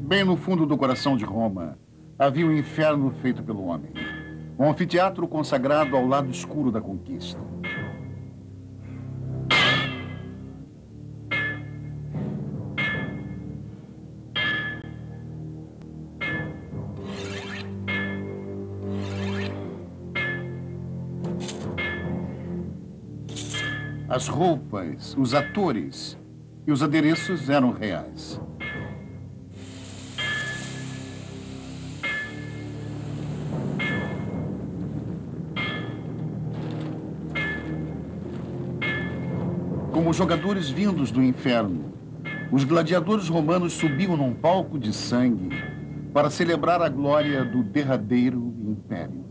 Bem no fundo do coração de Roma, havia um inferno feito pelo homem. Um anfiteatro consagrado ao lado escuro da conquista. As roupas, os atores e os adereços eram reais. Como jogadores vindos do inferno, os gladiadores romanos subiam num palco de sangue para celebrar a glória do derradeiro império.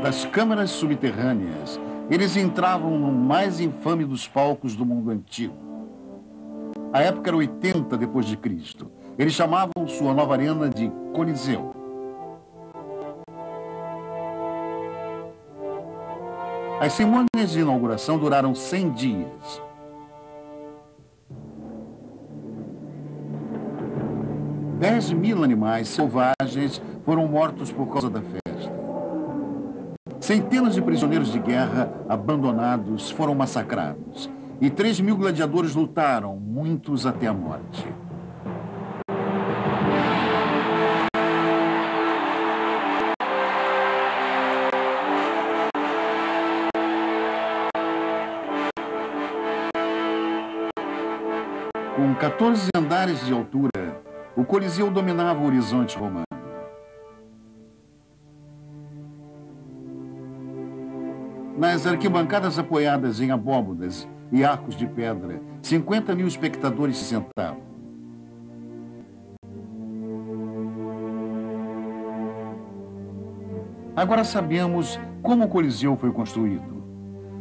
Das câmaras subterrâneas, eles entravam no mais infame dos palcos do mundo antigo. A época era 80 depois de Cristo. Eles chamavam sua nova arena de Coliseu. As cerimônias de inauguração duraram 100 dias. Dez mil animais selvagens foram mortos por causa da festa. Centenas de prisioneiros de guerra abandonados foram massacrados. E 3.000 gladiadores lutaram, muitos até a morte. Com 14 andares de altura, o Coliseu dominava o horizonte romano. Nas arquibancadas apoiadas em abóbodas e arcos de pedra, 50.000 espectadores se sentavam. Agora sabemos como o Coliseu foi construído.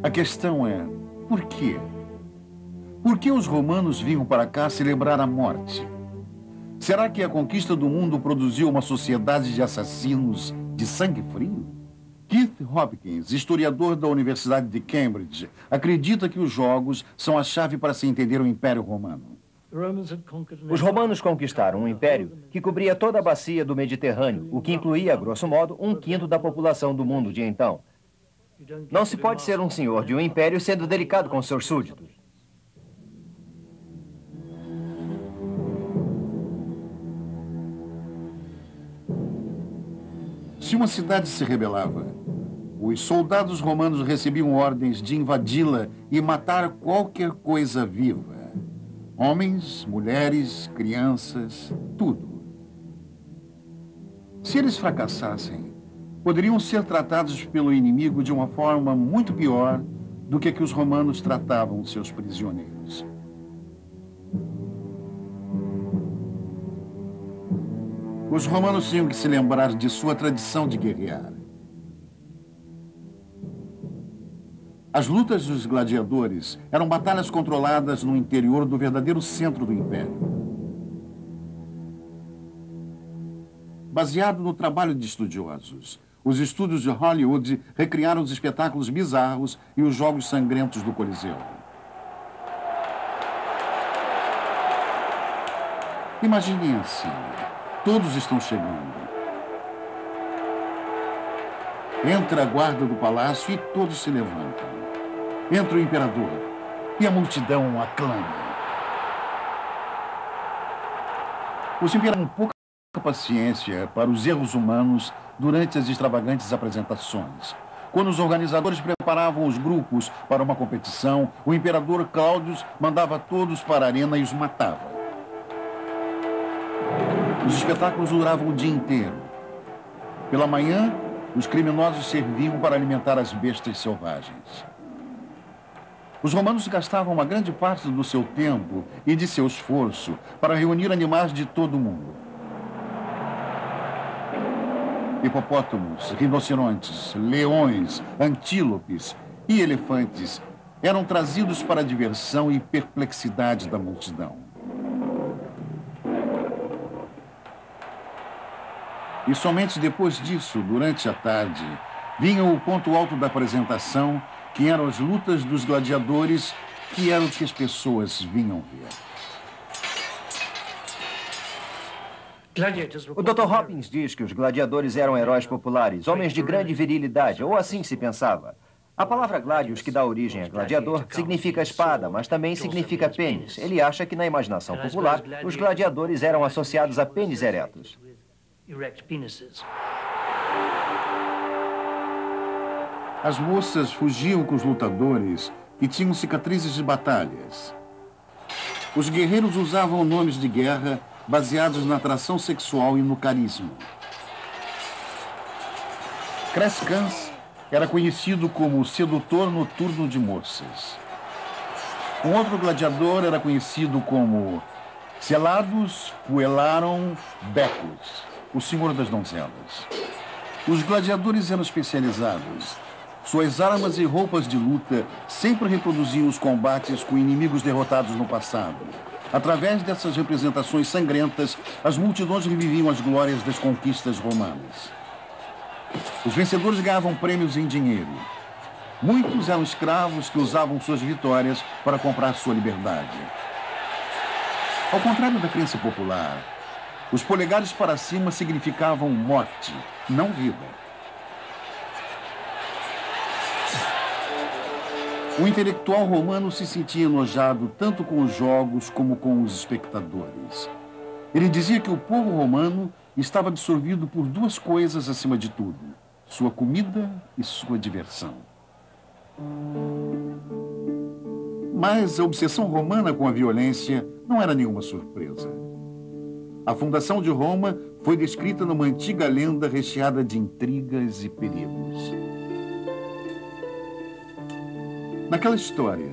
A questão é, por quê? Por que os romanos vinham para cá celebrar a morte? Será que a conquista do mundo produziu uma sociedade de assassinos de sangue frio? Keith Hopkins, historiador da Universidade de Cambridge, acredita que os jogos são a chave para se entender o Império Romano. Os romanos conquistaram um império que cobria toda a bacia do Mediterrâneo, o que incluía, grosso modo, 1/5 da população do mundo de então. Não se pode ser um senhor de um império sendo delicado com seus súditos. Se uma cidade se rebelava, os soldados romanos recebiam ordens de invadi-la e matar qualquer coisa viva. Homens, mulheres, crianças, tudo. Se eles fracassassem, poderiam ser tratados pelo inimigo de uma forma muito pior do que os romanos tratavam seus prisioneiros. Os romanos tinham que se lembrar de sua tradição de guerrear. As lutas dos gladiadores eram batalhas controladas no interior do verdadeiro centro do império. Baseado no trabalho de estudiosos, os estúdios de Hollywood recriaram os espetáculos bizarros e os jogos sangrentos do Coliseu. Imaginem assim. Todos estão chegando. Entra a guarda do palácio e todos se levantam. Entra o imperador e a multidão aclama. Os imperadores têm pouca paciência para os erros humanos durante as extravagantes apresentações. Quando os organizadores preparavam os grupos para uma competição, o imperador Cláudio mandava todos para a arena e os matava. Os espetáculos duravam o dia inteiro. Pela manhã, os criminosos serviam para alimentar as bestas selvagens. Os romanos gastavam uma grande parte do seu tempo e de seu esforço para reunir animais de todo o mundo. Hipopótamos, rinocerontes, leões, antílopes e elefantes eram trazidos para a diversão e perplexidade da multidão. E somente depois disso, durante a tarde, vinha o ponto alto da apresentação, que eram as lutas dos gladiadores, que era o que as pessoas vinham ver. O Dr. Hopkins diz que os gladiadores eram heróis populares, homens de grande virilidade, ou assim se pensava. A palavra gladius, que dá origem a gladiador, significa espada, mas também significa pênis. Ele acha que na imaginação popular, os gladiadores eram associados a pênis eretos. As moças fugiam com os lutadores que tinham cicatrizes de batalhas. Os guerreiros usavam nomes de guerra baseados na atração sexual e no carisma. Crescans era conhecido como o sedutor noturno de moças. Um outro gladiador era conhecido como Celadus Puellarum Becus, o senhor das donzelas. Os gladiadores eram especializados. Suas armas e roupas de luta sempre reproduziam os combates com inimigos derrotados no passado. Através dessas representações sangrentas, as multidões reviviam as glórias das conquistas romanas. Os vencedores ganhavam prêmios em dinheiro. Muitos eram escravos que usavam suas vitórias para comprar sua liberdade. Ao contrário da crença popular, os polegares para cima significavam morte, não vida. O intelectual romano se sentia enojado tanto com os jogos como com os espectadores. Ele dizia que o povo romano estava absorvido por duas coisas acima de tudo: sua comida e sua diversão. Mas a obsessão romana com a violência não era nenhuma surpresa. A fundação de Roma foi descrita numa antiga lenda recheada de intrigas e perigos. Naquela história,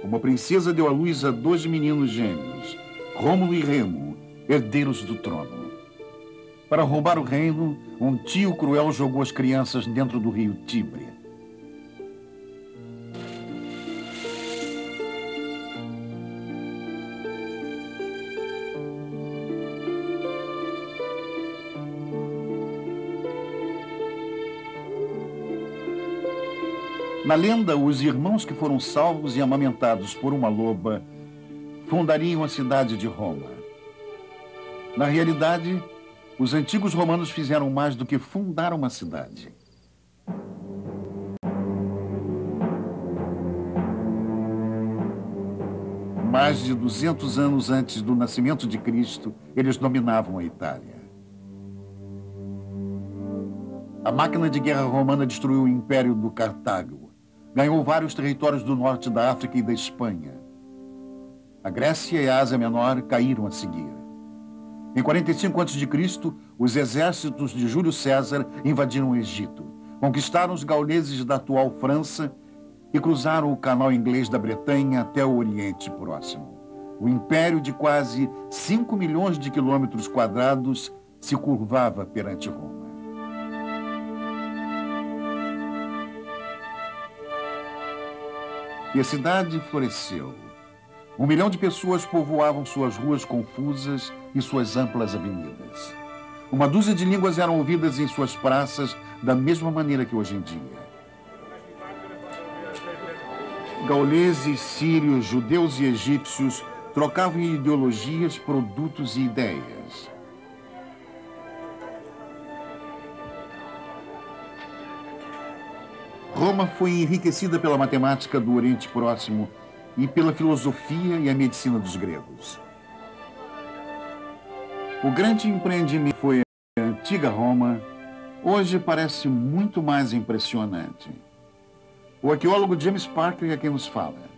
uma princesa deu à luz a 2 meninos gêmeos, Rômulo e Remo, herdeiros do trono. Para roubar o reino, um tio cruel jogou as crianças dentro do rio Tibre. Na lenda, os irmãos que foram salvos e amamentados por uma loba fundariam a cidade de Roma. Na realidade, os antigos romanos fizeram mais do que fundar uma cidade. Mais de 200 anos antes do nascimento de Cristo, eles dominavam a Itália. A máquina de guerra romana destruiu o Império do Cartago. Ganhou vários territórios do norte da África e da Espanha. A Grécia e a Ásia Menor caíram a seguir. Em 45 a.C., os exércitos de Júlio César invadiram o Egito, conquistaram os gauleses da atual França e cruzaram o canal inglês da Bretanha até o Oriente Próximo. O império de quase 5 milhões de quilômetros quadrados se curvava perante Roma. E a cidade floresceu. 1 milhão de pessoas povoavam suas ruas confusas e suas amplas avenidas. 1 dúzia de línguas eram ouvidas em suas praças da mesma maneira que hoje em dia. Gauleses, sírios, judeus e egípcios trocavam ideologias, produtos e ideias. Roma foi enriquecida pela matemática do Oriente Próximo e pela filosofia e a medicina dos gregos. O grande empreendimento foi a antiga Roma, hoje parece muito mais impressionante. O arqueólogo James Parker é quem nos fala.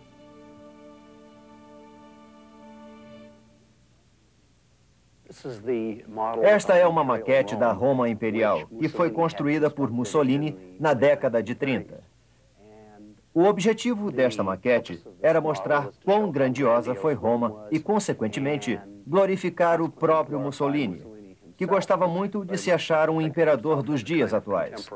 Esta é uma maquete da Roma Imperial, que foi construída por Mussolini na década de 30. O objetivo desta maquete era mostrar quão grandiosa foi Roma e, consequentemente, glorificar o próprio Mussolini, que gostava muito de se achar um imperador dos dias atuais.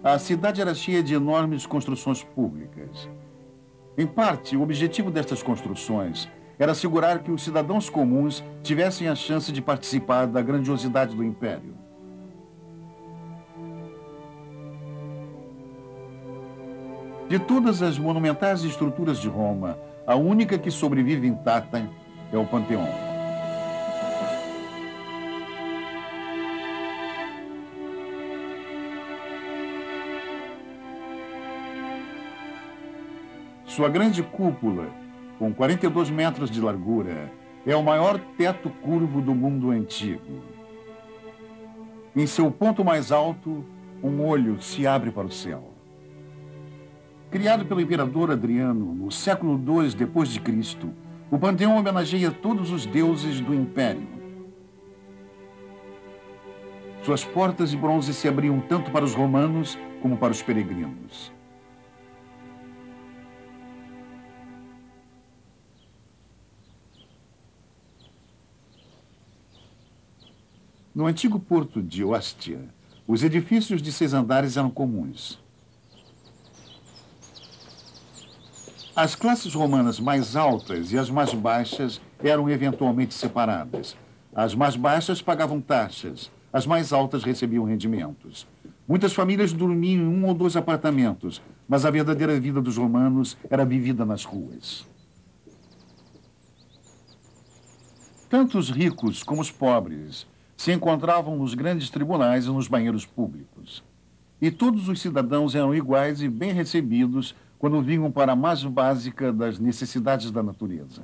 A cidade era cheia de enormes construções públicas. Em parte, o objetivo destas construções era assegurar que os cidadãos comuns tivessem a chance de participar da grandiosidade do império. De todas as monumentais estruturas de Roma, a única que sobrevive intacta é o Panteão. Sua grande cúpula, com 42 metros de largura, é o maior teto curvo do mundo antigo. Em seu ponto mais alto, um olho se abre para o céu. Criado pelo imperador Adriano no século II d.C., o Panteão homenageia todos os deuses do Império. Suas portas de bronze se abriam tanto para os romanos como para os peregrinos. No antigo porto de Ostia, os edifícios de 6 andares eram comuns. As classes romanas mais altas e as mais baixas eram eventualmente separadas. As mais baixas pagavam taxas, as mais altas recebiam rendimentos. Muitas famílias dormiam em 1 ou 2 apartamentos, mas a verdadeira vida dos romanos era vivida nas ruas. Tanto os ricos como os pobres se encontravam nos grandes tribunais e nos banheiros públicos. E todos os cidadãos eram iguais e bem recebidos quando vinham para a mais básica das necessidades da natureza.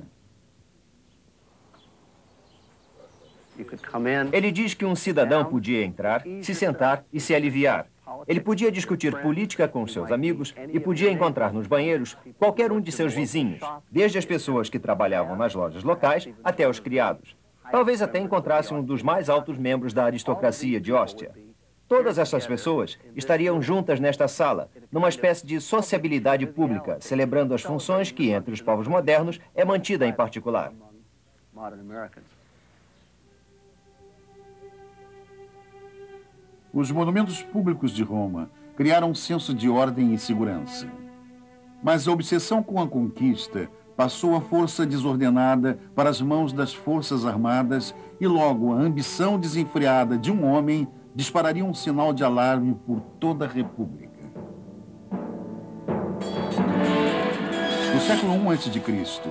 Ele diz que um cidadão podia entrar, se sentar e se aliviar. Ele podia discutir política com seus amigos e podia encontrar nos banheiros qualquer um de seus vizinhos, desde as pessoas que trabalhavam nas lojas locais até os criados. Talvez até encontrasse um dos mais altos membros da aristocracia de Ostia. Todas essas pessoas estariam juntas nesta sala, numa espécie de sociabilidade pública, celebrando as funções que, entre os povos modernos, é mantida em particular. Os monumentos públicos de Roma criaram um senso de ordem e segurança. Mas a obsessão com a conquista passou a força desordenada para as mãos das forças armadas e logo a ambição desenfreada de um homem dispararia um sinal de alarme por toda a República. No século I a.C.,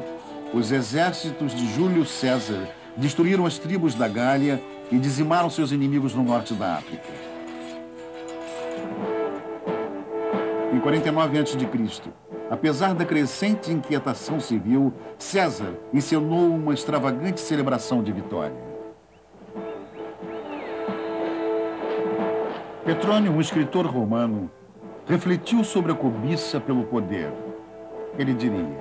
os exércitos de Júlio César destruíram as tribos da Gália e dizimaram seus inimigos no norte da África. Em 49 a.C., apesar da crescente inquietação civil, César encenou uma extravagante celebração de vitória. Petrônio, um escritor romano, refletiu sobre a cobiça pelo poder. Ele diria: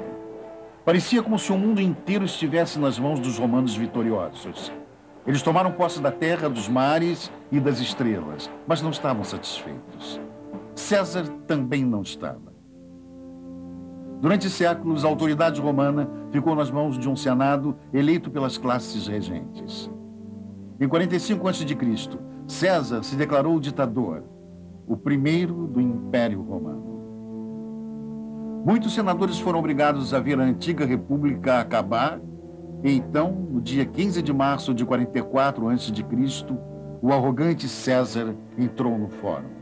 parecia como se o mundo inteiro estivesse nas mãos dos romanos vitoriosos. Eles tomaram posse da terra, dos mares e das estrelas, mas não estavam satisfeitos. César também não estava. Durante séculos, a autoridade romana ficou nas mãos de um senado eleito pelas classes regentes. Em 45 a.C., César se declarou ditador, o primeiro do Império Romano. Muitos senadores foram obrigados a ver a antiga república acabar, e então, no dia 15 de março de 44 a.C., o arrogante César entrou no fórum.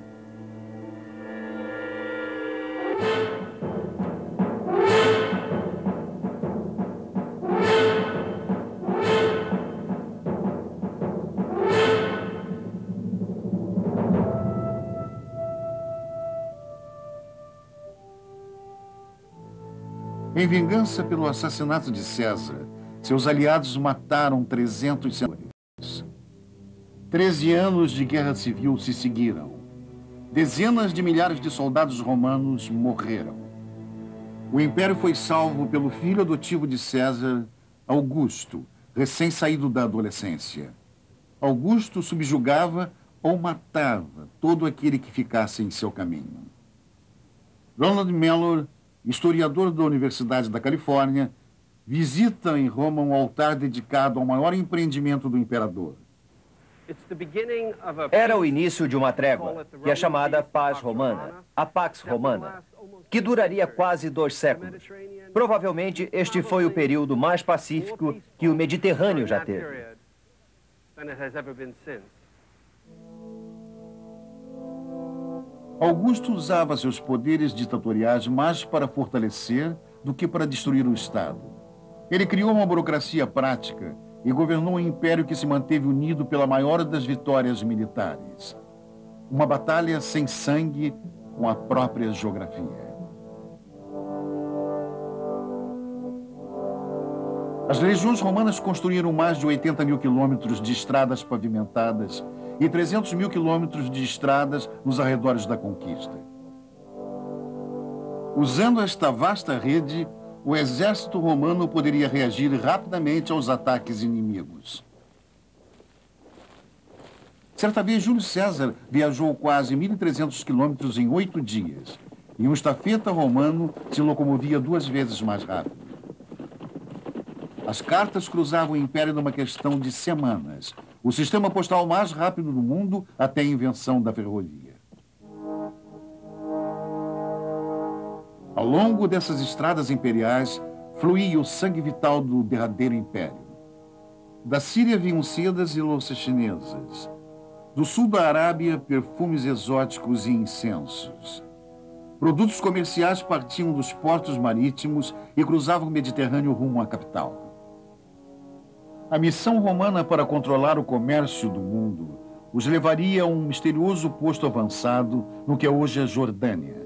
Em vingança pelo assassinato de César, seus aliados mataram 300 senadores. 13 anos de guerra civil se seguiram. Dezenas de milhares de soldados romanos morreram. O império foi salvo pelo filho adotivo de César, Augusto, recém-saído da adolescência. Augusto subjugava ou matava todo aquele que ficasse em seu caminho. Ronald Mellor, historiador da Universidade da Califórnia, visita em Roma um altar dedicado ao maior empreendimento do imperador. Era o início de uma trégua, que é chamada Paz Romana, a Pax Romana, que duraria quase 2 séculos. Provavelmente este foi o período mais pacífico que o Mediterrâneo já teve. Augusto usava seus poderes ditatoriais mais para fortalecer do que para destruir o Estado. Ele criou uma burocracia prática e governou um império que se manteve unido pela maior das vitórias militares. Uma batalha sem sangue com a própria geografia. As legiões romanas construíram mais de 80 mil quilômetros de estradas pavimentadas e 300 mil quilômetros de estradas nos arredores da conquista. Usando esta vasta rede, o exército romano poderia reagir rapidamente aos ataques inimigos. Certa vez, Júlio César viajou quase 1.300 quilômetros em 8 dias, e um estafeta romano se locomovia 2 vezes mais rápido. As cartas cruzavam o império numa questão de semanas, o sistema postal mais rápido do mundo até a invenção da ferrovia. Ao longo dessas estradas imperiais, fluía o sangue vital do derradeiro império. Da Síria vinham sedas e louças chinesas. Do sul da Arábia, perfumes exóticos e incensos. Produtos comerciais partiam dos portos marítimos e cruzavam o Mediterrâneo rumo à capital. A missão romana para controlar o comércio do mundo os levaria a um misterioso posto avançado no que é hoje a Jordânia.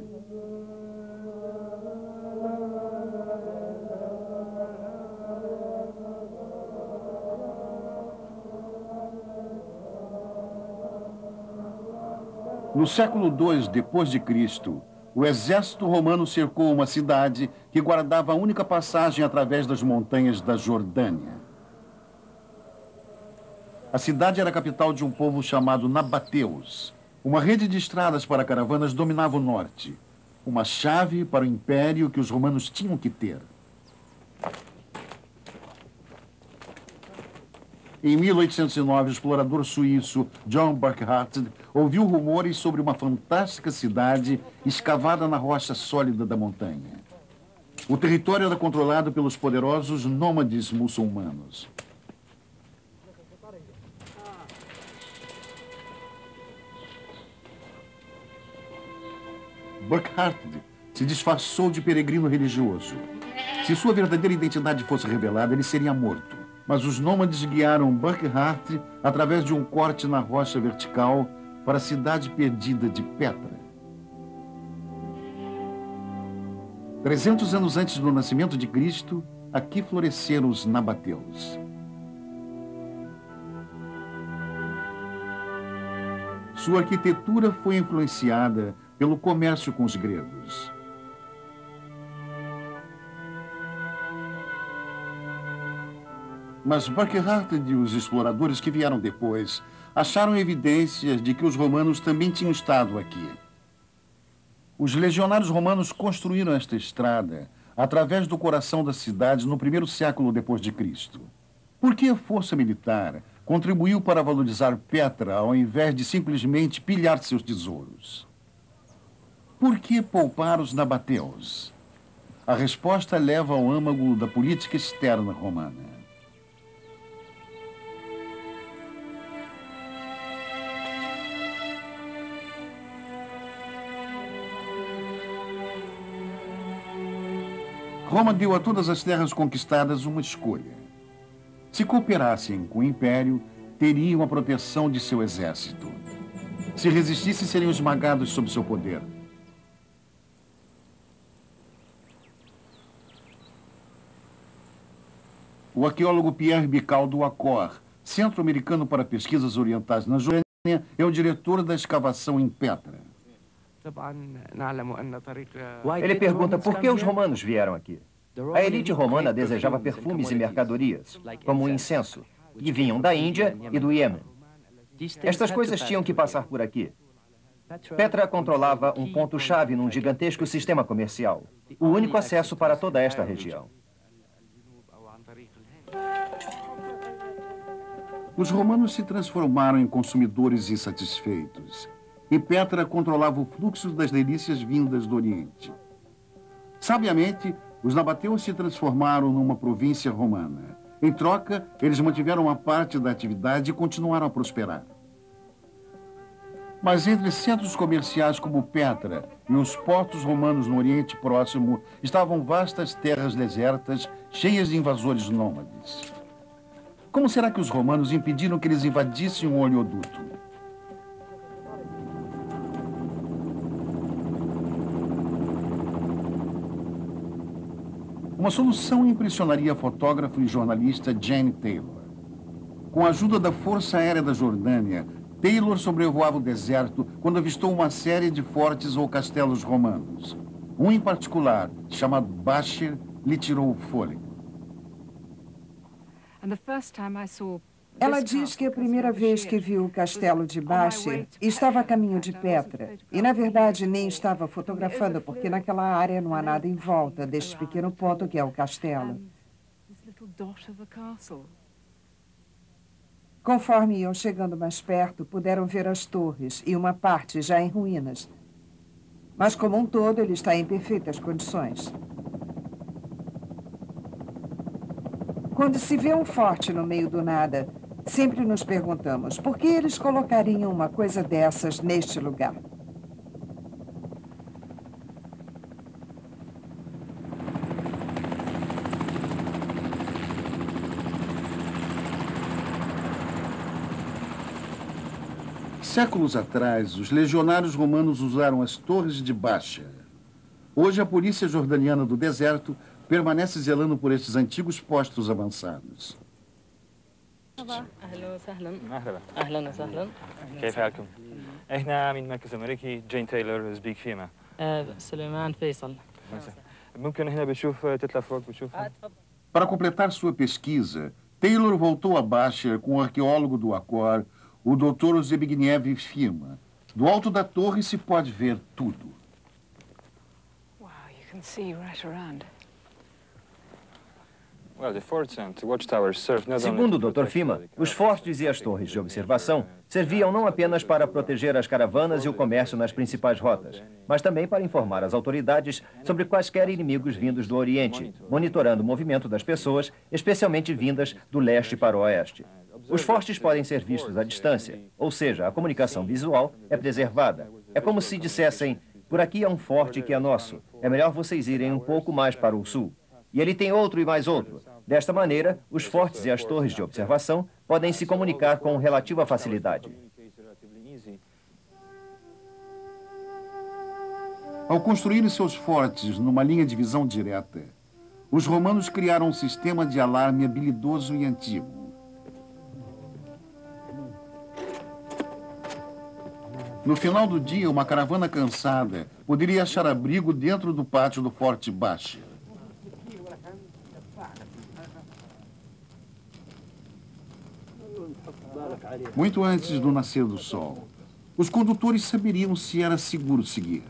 No século II d.C., o exército romano cercou uma cidade que guardava a única passagem através das montanhas da Jordânia. A cidade era a capital de um povo chamado Nabateus. Uma rede de estradas para caravanas dominava o norte. Uma chave para o império que os romanos tinham que ter. Em 1809, o explorador suíço John Burckhardt ouviu rumores sobre uma fantástica cidade escavada na rocha sólida da montanha. O território era controlado pelos poderosos nômades muçulmanos. Burckhardt se disfarçou de peregrino religioso. Se sua verdadeira identidade fosse revelada, ele seria morto. Mas os nômades guiaram Burckhardt através de um corte na rocha vertical para a cidade perdida de Petra. 300 anos antes do nascimento de Cristo, aqui floresceram os nabateus. Sua arquitetura foi influenciada pelo comércio com os gregos. Mas Burckhardt e os exploradores que vieram depois acharam evidências de que os romanos também tinham estado aqui. Os legionários romanos construíram esta estrada através do coração da cidade no 1º século depois de Cristo. Por que a força militar contribuiu para valorizar Petra ao invés de simplesmente pilhar seus tesouros? Por que poupar os nabateus? A resposta leva ao âmago da política externa romana. Roma deu a todas as terras conquistadas uma escolha. Se cooperassem com o Império, teriam a proteção de seu exército. Se resistissem, seriam esmagados sob seu poder. O arqueólogo Pierre Bical do Acor, Centro Americano para Pesquisas Orientais na Jordânia, é o diretor da escavação em Petra. Ele pergunta por que os romanos vieram aqui. A elite romana desejava perfumes e mercadorias, como o incenso, e vinham da Índia e do Iêmen. Estas coisas tinham que passar por aqui. Petra controlava um ponto-chave num gigantesco sistema comercial, o único acesso para toda esta região. Os romanos se transformaram em consumidores insatisfeitos, e Petra controlava o fluxo das delícias vindas do Oriente. Sabiamente, os nabateus se transformaram numa província romana. Em troca, eles mantiveram uma parte da atividade e continuaram a prosperar. Mas entre centros comerciais como Petra e os portos romanos no Oriente Próximo estavam vastas terras desertas, cheias de invasores nômades. Como será que os romanos impediram que eles invadissem o oleoduto? Uma solução impressionaria a fotógrafa e jornalista Jane Taylor. Com a ajuda da Força Aérea da Jordânia, Taylor sobrevoava o deserto quando avistou uma série de fortes ou castelos romanos. Um em particular, chamado Bashir, lhe tirou o fôlego. Ela diz que a primeira vez que viu o castelo de Bashir estava a caminho de Petra. E, na verdade, nem estava fotografando, porque naquela área não há nada em volta deste pequeno ponto que é o castelo. Conforme iam chegando mais perto, puderam ver as torres e uma parte já em ruínas. Mas, como um todo, ele está em perfeitas condições. Quando se vê um forte no meio do nada, sempre nos perguntamos por que eles colocariam uma coisa dessas neste lugar. Séculos atrás, os legionários romanos usaram as torres de Bashir. Hoje, a polícia jordaniana do deserto permanece zelando por estes antigos postos avançados. أهلا وسهلا أهلا وسهلا كيف حالكم؟ إحنا من مركز أمريكي جين تايلور سبيك فيما سليمان فيصل ممكن هنا بشوف تطلع فوق بشوف Para completar sua pesquisa, Taylor voltou a Bashir com o arqueólogo do Acor, o Dr. Zbigniew Fima. Do alto da torre se pode ver tudo. Wow, you can see right around. Segundo o Dr. Fima, os fortes e as torres de observação serviam não apenas para proteger as caravanas e o comércio nas principais rotas, mas também para informar as autoridades sobre quaisquer inimigos vindos do Oriente, monitorando o movimento das pessoas, especialmente vindas do leste para o oeste. Os fortes podem ser vistos à distância, ou seja, a comunicação visual é preservada. É como se dissessem, por aqui é um forte que é nosso, é melhor vocês irem um pouco mais para o sul. E ele tem outro e mais outro. Desta maneira, os fortes e as torres de observação podem se comunicar com relativa facilidade. Ao construírem seus fortes numa linha de visão direta, os romanos criaram um sistema de alarme habilidoso e antigo. No final do dia, uma caravana cansada poderia achar abrigo dentro do pátio do Forte Bashir. Muito antes do nascer do sol, os condutores saberiam se era seguro seguir.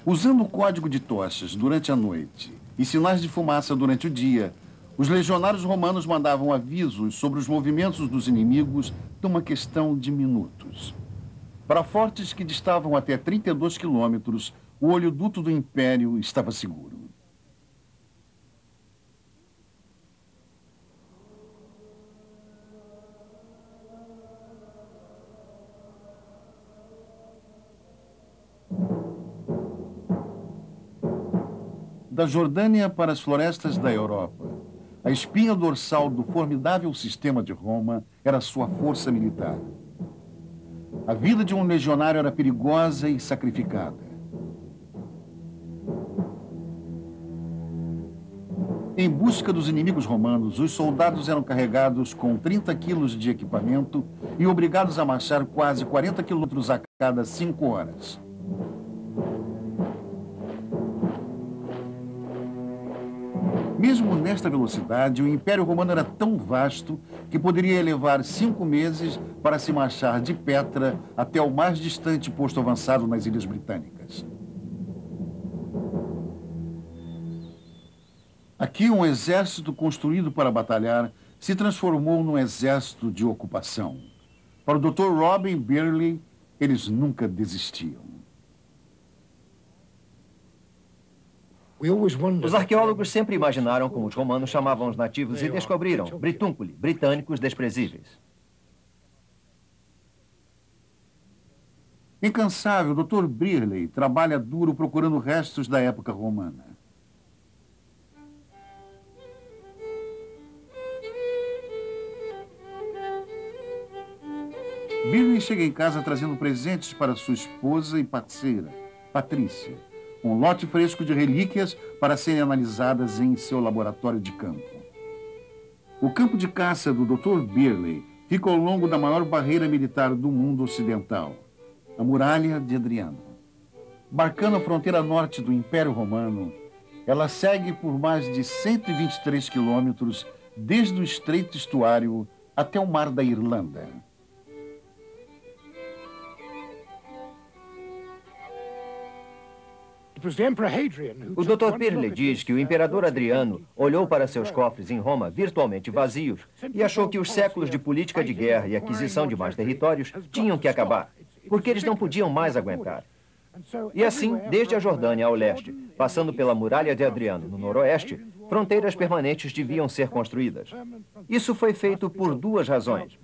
Usando o código de tochas durante a noite e sinais de fumaça durante o dia, os legionários romanos mandavam avisos sobre os movimentos dos inimigos numa questão de minutos. Para fortes que distavam até 32 quilômetros, o oleoduto do Império estava seguro. Da Jordânia para as florestas da Europa, a espinha dorsal do formidável sistema de Roma era sua força militar. A vida de um legionário era perigosa e sacrificada. Em busca dos inimigos romanos, os soldados eram carregados com 30 quilos de equipamento e obrigados a marchar quase 40 quilômetros a cada 5 horas. Mesmo nesta velocidade, o Império Romano era tão vasto que poderia levar 5 meses para se marchar de Petra até o mais distante posto avançado nas Ilhas Britânicas. Aqui, um exército construído para batalhar se transformou num exército de ocupação. Para o Dr. Robin Birley, eles nunca desistiam. Os arqueólogos sempre imaginaram como os romanos chamavam os nativos e descobriram Britúnculi, britânicos desprezíveis. Incansável, o Dr. Birley trabalha duro procurando restos da época romana. Birley chega em casa trazendo presentes para sua esposa e parceira, Patrícia. Um lote fresco de relíquias para serem analisadas em seu laboratório de campo. O campo de caça do Dr. Birley fica ao longo da maior barreira militar do mundo ocidental, a Muralha de Adriano. Marcando a fronteira norte do Império Romano, ela segue por mais de 123 quilômetros desde o Estreito Estuário até o Mar da Irlanda. O Dr. Birley diz que o imperador Adriano olhou para seus cofres em Roma virtualmente vazios e achou que os séculos de política de guerra e aquisição de mais territórios tinham que acabar, porque eles não podiam mais aguentar. E assim, desde a Jordânia ao leste, passando pela Muralha de Adriano no noroeste, fronteiras permanentes deviam ser construídas. Isso foi feito por 2 razões.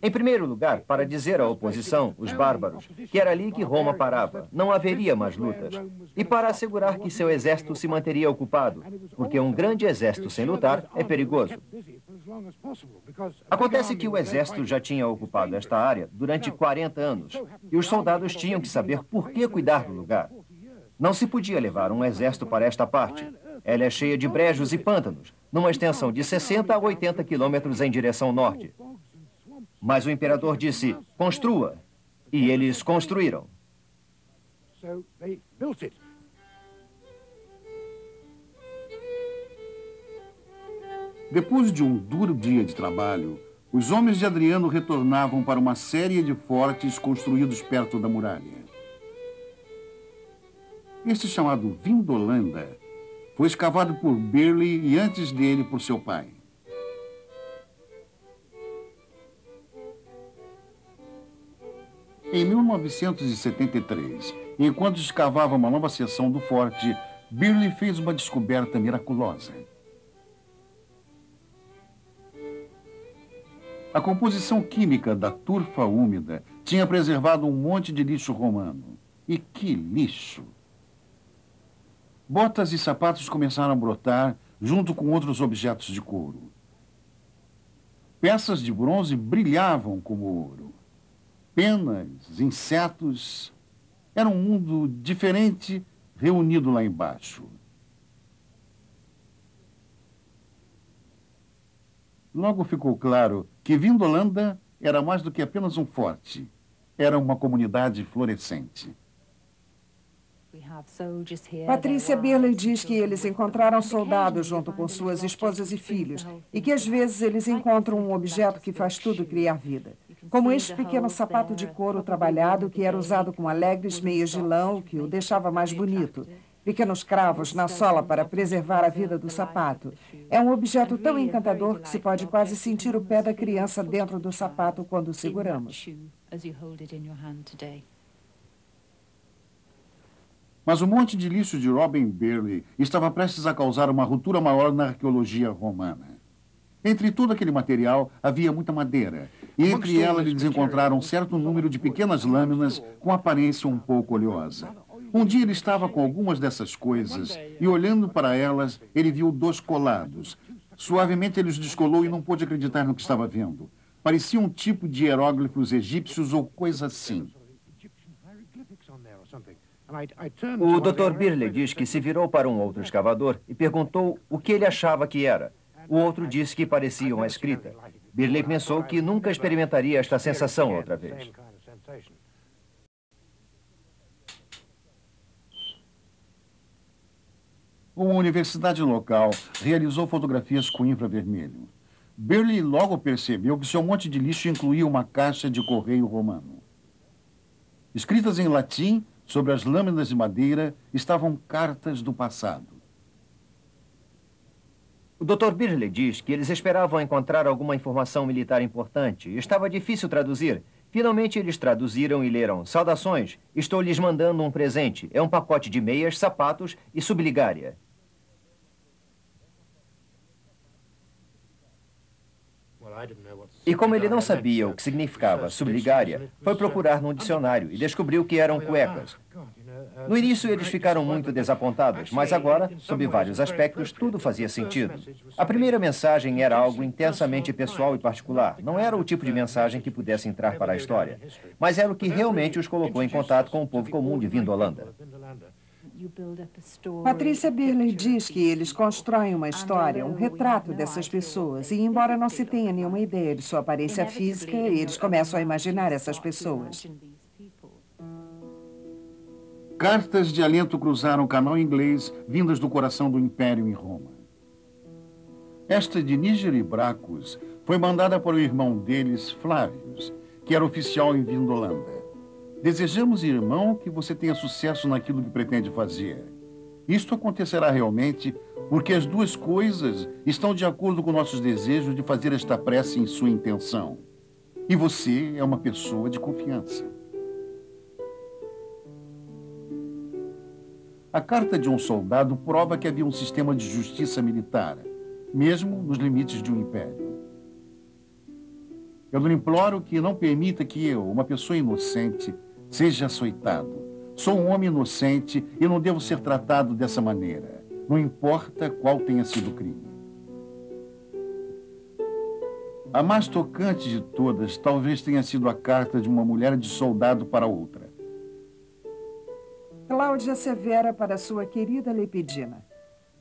Em primeiro lugar, para dizer à oposição, os bárbaros, que era ali que Roma parava, não haveria mais lutas. E para assegurar que seu exército se manteria ocupado, porque um grande exército sem lutar é perigoso. Acontece que o exército já tinha ocupado esta área durante 40 anos, e os soldados tinham que saber por que cuidar do lugar. Não se podia levar um exército para esta parte. Ela é cheia de brejos e pântanos, numa extensão de 60 a 80 quilômetros em direção norte. Mas o imperador disse, construa. E eles construíram. Depois de um duro dia de trabalho, os homens de Adriano retornavam para uma série de fortes construídos perto da muralha. Este chamado Vindolanda foi escavado por Birley e antes dele por seu pai. Em 1973, enquanto escavava uma nova seção do forte, Birley fez uma descoberta miraculosa. A composição química da turfa úmida tinha preservado um monte de lixo romano. E que lixo! Botas e sapatos começaram a brotar junto com outros objetos de couro. Peças de bronze brilhavam como ouro. Penas, insetos... Era um mundo diferente reunido lá embaixo. Logo ficou claro que Vindolanda era mais do que apenas um forte. Era uma comunidade florescente. Patrícia Birley diz que eles encontraram soldados junto com suas esposas e filhos e que às vezes eles encontram um objeto que faz tudo criar vida. Como este pequeno sapato de couro trabalhado que era usado com alegres meias de lã, o que o deixava mais bonito. Pequenos cravos na sola para preservar a vida do sapato. É um objeto tão encantador que se pode quase sentir o pé da criança dentro do sapato quando o seguramos. Mas o monte de lixo de Robin Birley estava prestes a causar uma ruptura maior na arqueologia romana. Entre todo aquele material havia muita madeira, e entre elas eles encontraram um certo número de pequenas lâminas com aparência um pouco oleosa. Um dia ele estava com algumas dessas coisas e, olhando para elas, ele viu 2 colados. Suavemente ele os descolou e não pôde acreditar no que estava vendo. Parecia um tipo de hieróglifos egípcios ou coisa assim. O Dr. Birley diz que se virou para um outro escavador e perguntou o que ele achava que era. O outro disse que parecia uma escrita. Birley pensou que nunca experimentaria esta sensação outra vez. Uma universidade local realizou fotografias com infravermelho. Burley logo percebeu que seu monte de lixo incluía uma caixa de correio romano. Escritas em latim, sobre as lâminas de madeira, estavam cartas do passado. O Dr. Burley diz que eles esperavam encontrar alguma informação militar importante. Estava difícil traduzir. Finalmente, eles traduziram e leram: saudações, estou lhes mandando um presente. É um pacote de meias, sapatos e subligária. E como ele não sabia o que significava subligária, foi procurar num dicionário e descobriu que eram cuecas. No início, eles ficaram muito desapontados, mas agora, sob vários aspectos, tudo fazia sentido. A primeira mensagem era algo intensamente pessoal e particular. Não era o tipo de mensagem que pudesse entrar para a história, mas era o que realmente os colocou em contato com o povo comum de Vindolanda. Patrícia Burley diz que eles constroem uma história, um retrato dessas pessoas, e embora não se tenha nenhuma ideia de sua aparência física, eles começam a imaginar essas pessoas. Cartas de alento cruzaram o canal inglês, vindas do coração do Império em Roma. Esta de Níger e Bracos foi mandada para o irmão deles, Flávios, que era oficial em Vindolanda. Desejamos, irmão, que você tenha sucesso naquilo que pretende fazer. Isto acontecerá realmente porque as duas coisas estão de acordo com nossos desejos de fazer esta prece em sua intenção. E você é uma pessoa de confiança. A carta de um soldado prova que havia um sistema de justiça militar, mesmo nos limites de um império. Eu lhe imploro que não permita que eu, uma pessoa inocente, seja açoitado. Sou um homem inocente e não devo ser tratado dessa maneira, não importa qual tenha sido o crime. A mais tocante de todas talvez tenha sido a carta de uma mulher de soldado para outra. Cláudia Severa para sua querida Lepidina.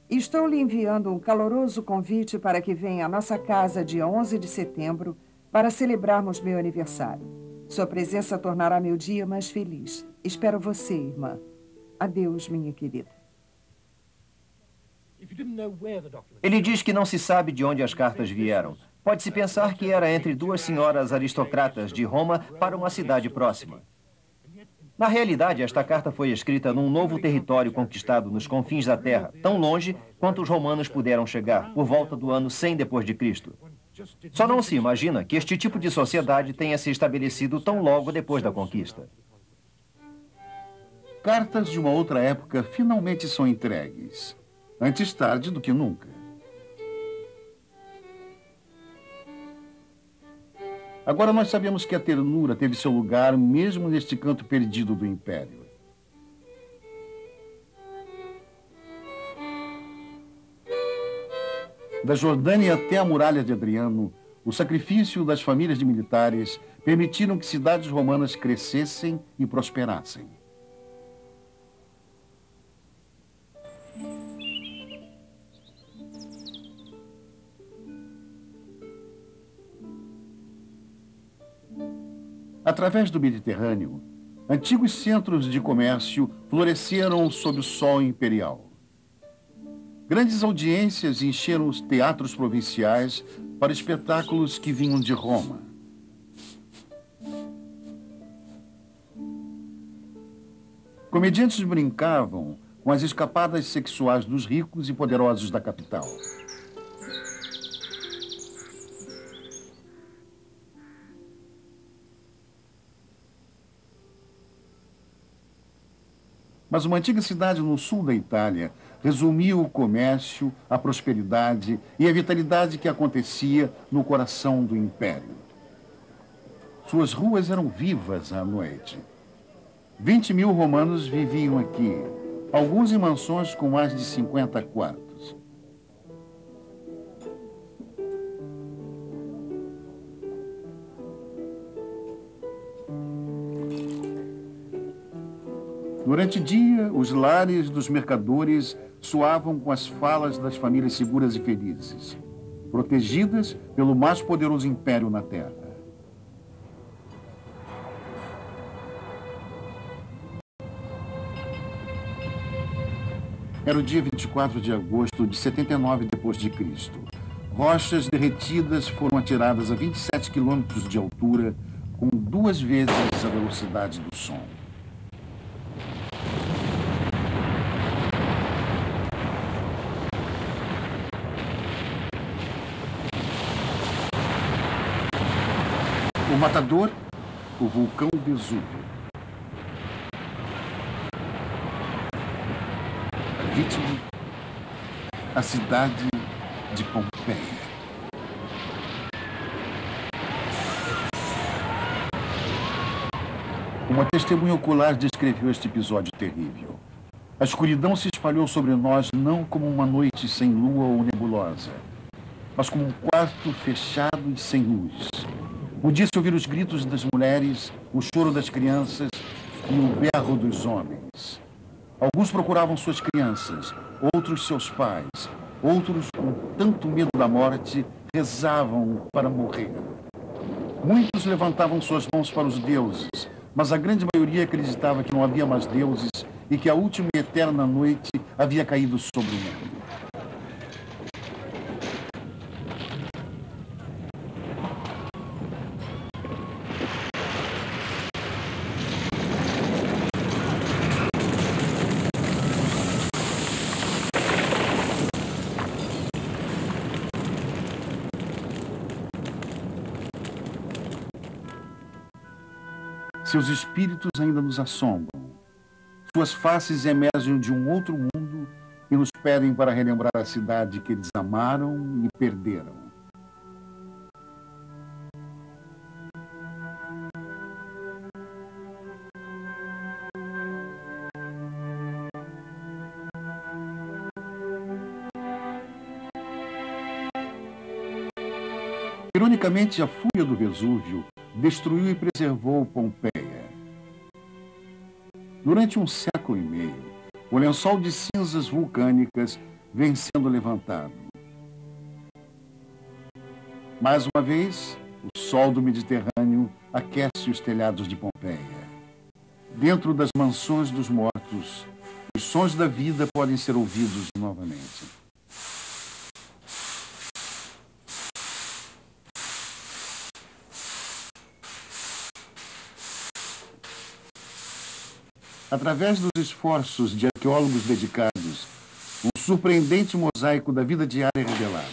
Estou lhe enviando um caloroso convite para que venha à nossa casa dia 11 de setembro para celebrarmos meu aniversário. Sua presença tornará meu dia mais feliz. Espero você, irmã. Adeus, minha querida. Ele diz que não se sabe de onde as cartas vieram. Pode-se pensar que era entre duas senhoras aristocratas de Roma para uma cidade próxima. Na realidade, esta carta foi escrita num novo território conquistado nos confins da terra, tão longe quanto os romanos puderam chegar, por volta do ano 100 depois de Cristo. Só não se imagina que este tipo de sociedade tenha se estabelecido tão logo depois da conquista. Cartas de uma outra época finalmente são entregues. Antes tarde do que nunca. Agora nós sabemos que a ternura teve seu lugar mesmo neste canto perdido do Império. Da Jordânia até a muralha de Adriano, o sacrifício das famílias de militares permitiram que cidades romanas crescessem e prosperassem. Através do Mediterrâneo, antigos centros de comércio floresceram sob o sol imperial. Grandes audiências encheram os teatros provinciais para espetáculos que vinham de Roma. Comediantes brincavam com as escapadas sexuais dos ricos e poderosos da capital. Mas uma antiga cidade no sul da Itália resumiu o comércio, a prosperidade e a vitalidade que acontecia no coração do Império. Suas ruas eram vivas à noite. 20.000 romanos viviam aqui, alguns em mansões com mais de 50 quartos. Durante o dia, os lares dos mercadores soavam com as falas das famílias seguras e felizes, protegidas pelo mais poderoso império na Terra. Era o dia 24 de agosto de 79 d.C. Rochas derretidas foram atiradas a 27 quilômetros de altura, com 2 vezes a velocidade do som. O matador, o vulcão Vesúvio. A vítima, a cidade de Pompeia. Uma testemunha ocular descreveu este episódio terrível. A escuridão se espalhou sobre nós não como uma noite sem lua ou nebulosa, mas como um quarto fechado e sem luz. Podia-se ouvir os gritos das mulheres, o choro das crianças e o berro dos homens. Alguns procuravam suas crianças, outros seus pais. Outros, com tanto medo da morte, rezavam para morrer. Muitos levantavam suas mãos para os deuses, mas a grande maioria acreditava que não havia mais deuses e que a última e eterna noite havia caído sobre o mundo. Seus espíritos ainda nos assombram. Suas faces emergem de um outro mundo e nos pedem para relembrar a cidade que eles amaram e perderam. Ironicamente, a fúria do Vesúvio destruiu e preservou Pompeia. Durante um século e meio, o lençol de cinzas vulcânicas vem sendo levantado. Mais uma vez, o sol do Mediterrâneo aquece os telhados de Pompeia. Dentro das mansões dos mortos, os sons da vida podem ser ouvidos novamente. Através dos esforços de arqueólogos dedicados, um surpreendente mosaico da vida diária é revelado.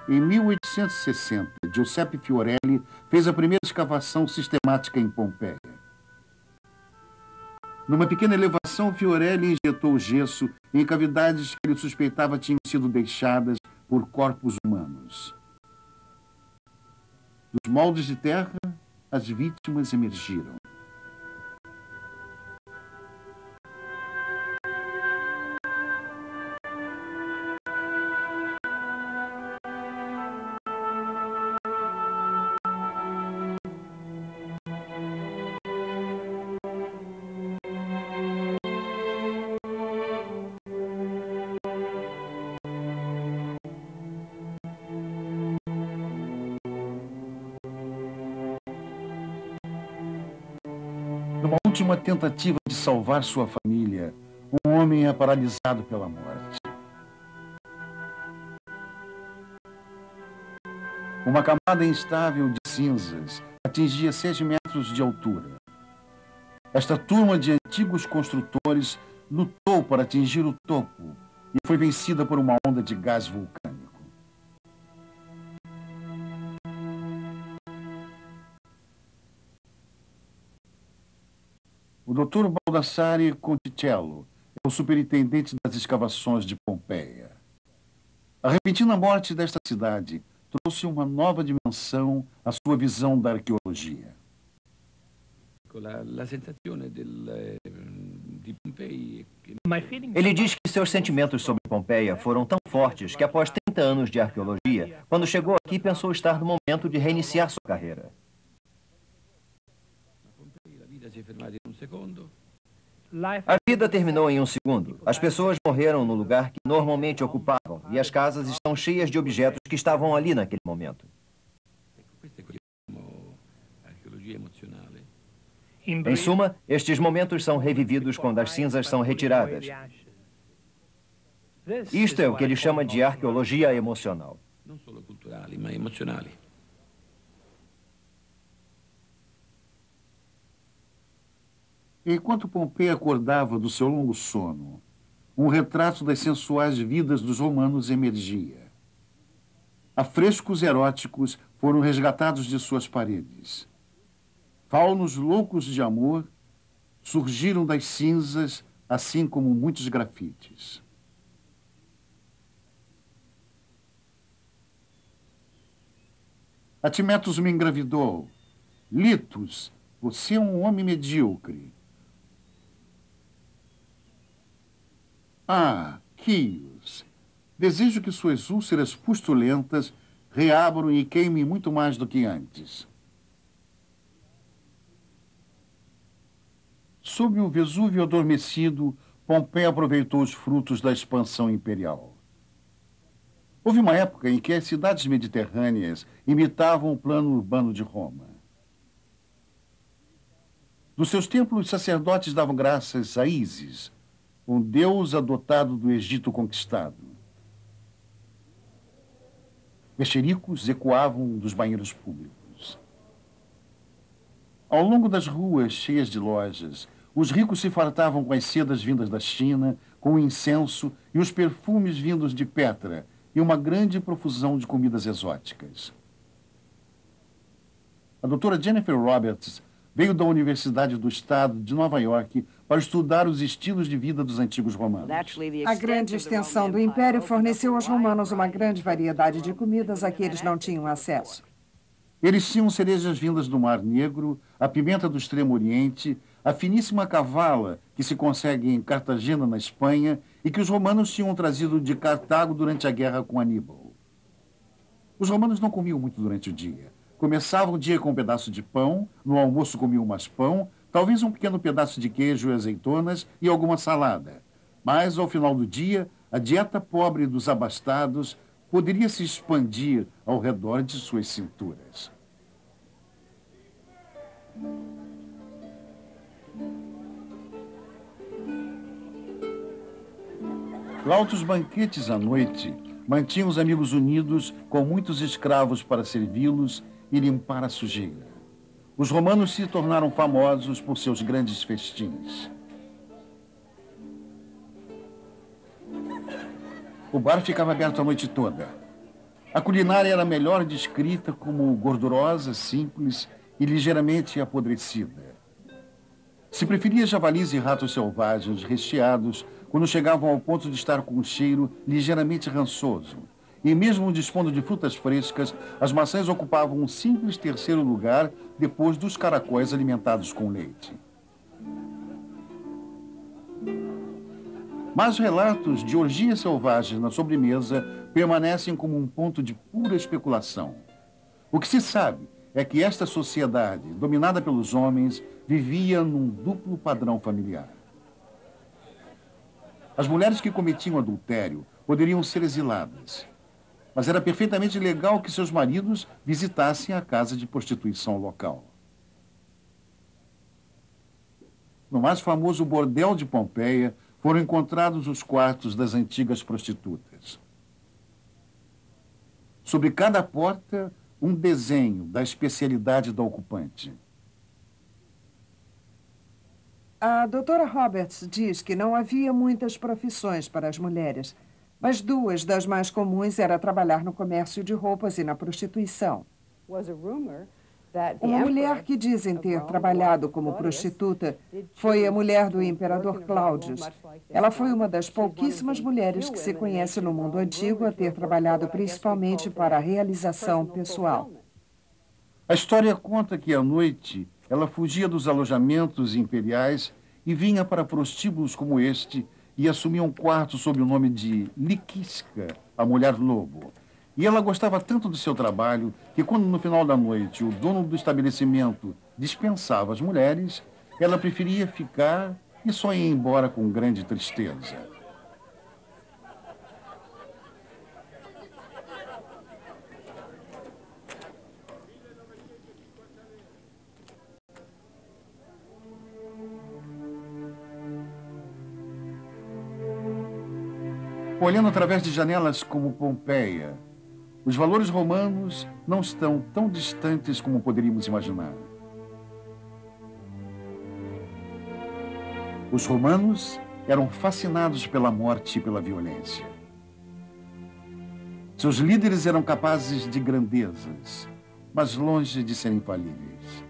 Em 1860, Giuseppe Fiorelli fez a primeira escavação sistemática em Pompeia. Numa pequena elevação, Fiorelli injetou gesso em cavidades que ele suspeitava tinham sido deixadas por corpos humanos. Dos moldes de terra, as vítimas emergiram. Numa última tentativa de salvar sua família, um homem é paralisado pela morte. Uma camada instável de cinzas atingia 6 metros de altura. Esta turma de antigos construtores lutou para atingir o topo e foi vencida por uma onda de gás vulcânico. O Dr. Baldassare Conticello é o superintendente das escavações de Pompeia. A repentina morte desta cidade trouxe uma nova dimensão à sua visão da arqueologia. Ele diz que seus sentimentos sobre Pompeia foram tão fortes que, após 30 anos de arqueologia, quando chegou aqui, pensou estar no momento de reiniciar sua carreira. A vida terminou em um segundo. As pessoas morreram no lugar que normalmente ocupavam e as casas estão cheias de objetos que estavam ali naquele momento. Em suma, estes momentos são revividos quando as cinzas são retiradas. Isto é o que ele chama de arqueologia emocional. Non solo culturali, ma emozionali. Enquanto Pompeia acordava do seu longo sono, um retrato das sensuais vidas dos romanos emergia. Afrescos eróticos foram resgatados de suas paredes. Faunos loucos de amor surgiram das cinzas, assim como muitos grafites. Atimetos me engravidou. Litus, você é um homem medíocre. Ah, Quios, desejo que suas úlceras pustulentas reabram e queimem muito mais do que antes. Sob o Vesúvio adormecido, Pompeia aproveitou os frutos da expansão imperial. Houve uma época em que as cidades mediterrâneas imitavam o plano urbano de Roma. Dos seus templos, os sacerdotes davam graças a Ísis, um deus adotado do Egito conquistado. Mexericos ecoavam dos banheiros públicos. Ao longo das ruas cheias de lojas, os ricos se fartavam com as sedas vindas da China, com o incenso e os perfumes vindos de Petra, e uma grande profusão de comidas exóticas. A doutora Jennifer Roberts veio da Universidade do Estado de Nova York para estudar os estilos de vida dos antigos romanos. A grande extensão do Império forneceu aos romanos uma grande variedade de comidas a que eles não tinham acesso. Eles tinham cerejas vindas do Mar Negro, a pimenta do Extremo Oriente, a finíssima cavala que se consegue em Cartagena, na Espanha, e que os romanos tinham trazido de Cartago durante a guerra com Aníbal. Os romanos não comiam muito durante o dia. Começavam o dia com um pedaço de pão, no almoço comiam mais pão, talvez um pequeno pedaço de queijo e azeitonas e alguma salada. Mas, ao final do dia, a dieta pobre dos abastados poderia se expandir ao redor de suas cinturas. Altos banquetes à noite mantinham os amigos unidos com muitos escravos para servi-los e limpar a sujeira. Os romanos se tornaram famosos por seus grandes festins. O bar ficava aberto a noite toda. A culinária era melhor descrita como gordurosa, simples e ligeiramente apodrecida. Se preferia javalis e ratos selvagens recheados quando chegavam ao ponto de estar com um cheiro ligeiramente rançoso. E mesmo dispondo de frutas frescas, as maçãs ocupavam um simples terceiro lugar depois dos caracóis alimentados com leite. Mas relatos de orgias selvagens na sobremesa permanecem como um ponto de pura especulação. O que se sabe é que esta sociedade, dominada pelos homens, vivia num duplo padrão familiar. As mulheres que cometiam adultério poderiam ser exiladas, mas era perfeitamente legal que seus maridos visitassem a casa de prostituição local. No mais famoso bordel de Pompeia, foram encontrados os quartos das antigas prostitutas. Sobre cada porta, um desenho da especialidade da ocupante. A doutora Roberts diz que não havia muitas profissões para as mulheres, mas duas das mais comuns era trabalhar no comércio de roupas e na prostituição. Uma mulher que dizem ter trabalhado como prostituta foi a mulher do imperador Cláudio. Ela foi uma das pouquíssimas mulheres que se conhece no mundo antigo a ter trabalhado principalmente para a realização pessoal. A história conta que, à noite, ela fugia dos alojamentos imperiais e vinha para prostíbulos como este e assumia um quarto sob o nome de Liquisca, a mulher-lobo. E ela gostava tanto do seu trabalho que, quando no final da noite o dono do estabelecimento dispensava as mulheres, ela preferia ficar e só ia embora com grande tristeza. Olhando através de janelas como Pompeia, os valores romanos não estão tão distantes como poderíamos imaginar. Os romanos eram fascinados pela morte e pela violência. Seus líderes eram capazes de grandezas, mas longe de serem infalíveis.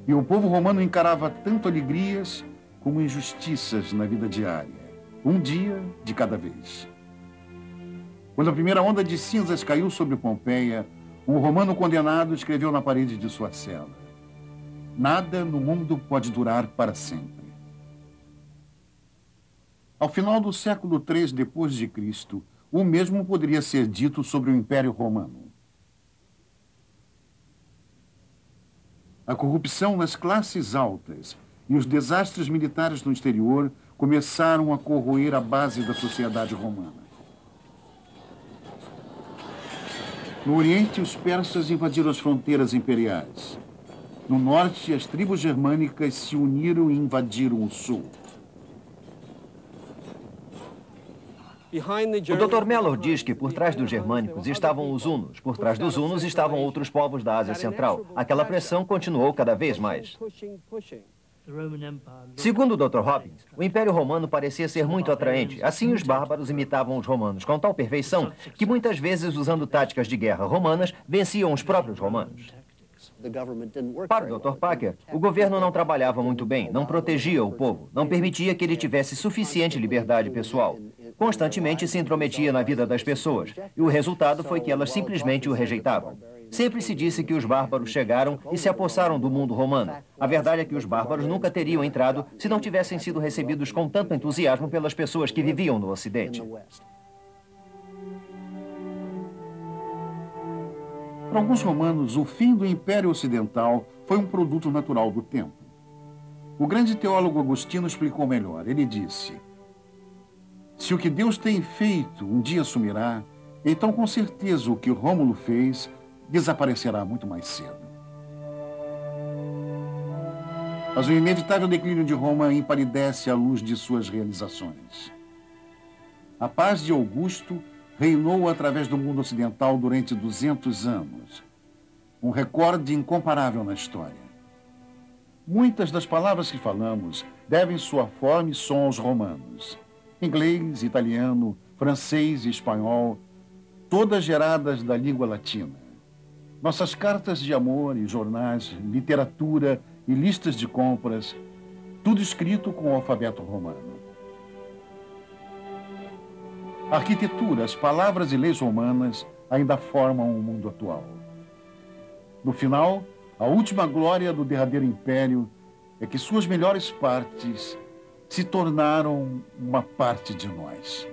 E o povo romano encarava tanto alegrias como injustiças na vida diária, um dia de cada vez. Quando a primeira onda de cinzas caiu sobre Pompeia, um romano condenado escreveu na parede de sua cela: "Nada no mundo pode durar para sempre." Ao final do século III depois de Cristo, o mesmo poderia ser dito sobre o Império Romano. A corrupção nas classes altas e os desastres militares no exterior começaram a corroer a base da sociedade romana. No Oriente, os persas invadiram as fronteiras imperiais. No Norte, as tribos germânicas se uniram e invadiram o Sul. O Dr. Mellor diz que por trás dos germânicos estavam os hunos, por trás dos hunos estavam outros povos da Ásia Central. Aquela pressão continuou cada vez mais. Segundo o Dr. Hopkins, o Império Romano parecia ser muito atraente. Assim, os bárbaros imitavam os romanos com tal perfeição que muitas vezes, usando táticas de guerra romanas, venciam os próprios romanos. Para o Dr. Packer, o governo não trabalhava muito bem, não protegia o povo, não permitia que ele tivesse suficiente liberdade pessoal. Constantemente se intrometia na vida das pessoas, e o resultado foi que elas simplesmente o rejeitavam. Sempre se disse que os bárbaros chegaram e se apossaram do mundo romano. A verdade é que os bárbaros nunca teriam entrado se não tivessem sido recebidos com tanto entusiasmo pelas pessoas que viviam no Ocidente. Para alguns romanos, o fim do Império Ocidental foi um produto natural do tempo. O grande teólogo Agostinho explicou melhor. Ele disse: "Se o que Deus tem feito um dia sumirá, então com certeza o que Rômulo fez desaparecerá muito mais cedo." Mas o inevitável declínio de Roma empalidece à luz de suas realizações. A paz de Augusto reinou através do mundo ocidental durante 200 anos. Um recorde incomparável na história. Muitas das palavras que falamos devem sua forma e som aos romanos. Inglês, italiano, francês e espanhol, todas geradas da língua latina. Nossas cartas de amor e jornais, literatura e listas de compras, tudo escrito com o alfabeto romano. A arquitetura, as palavras e leis romanas ainda formam o mundo atual. No final, a última glória do derradeiro império é que suas melhores partes se tornaram uma parte de nós.